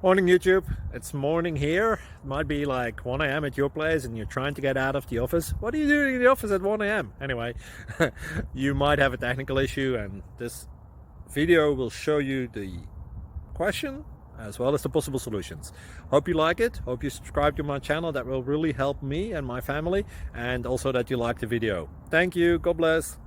Morning YouTube, it's morning here. It might be like 1 a.m. at your place and you're trying to get out of the office. What are you doing in the office at 1 a.m.? Anyway, you might have a technical issue and this video will show you the question as well as the possible solutions. Hope you like it, hope you subscribe to my channel. That will really help me and my family, and also that you like the video. Thank you, God bless.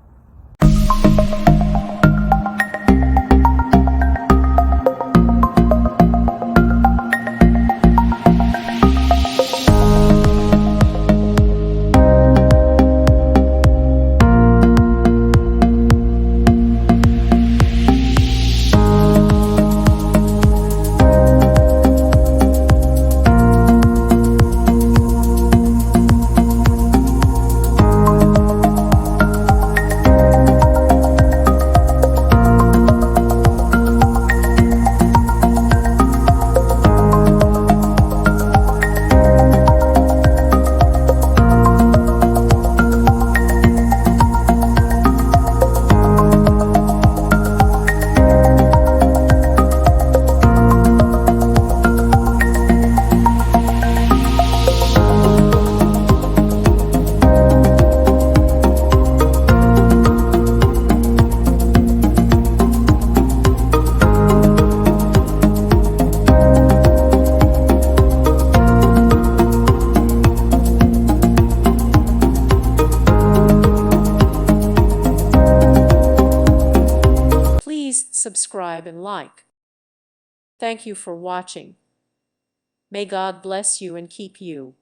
Please subscribe and like. Thank you for watching. May God bless you and keep you.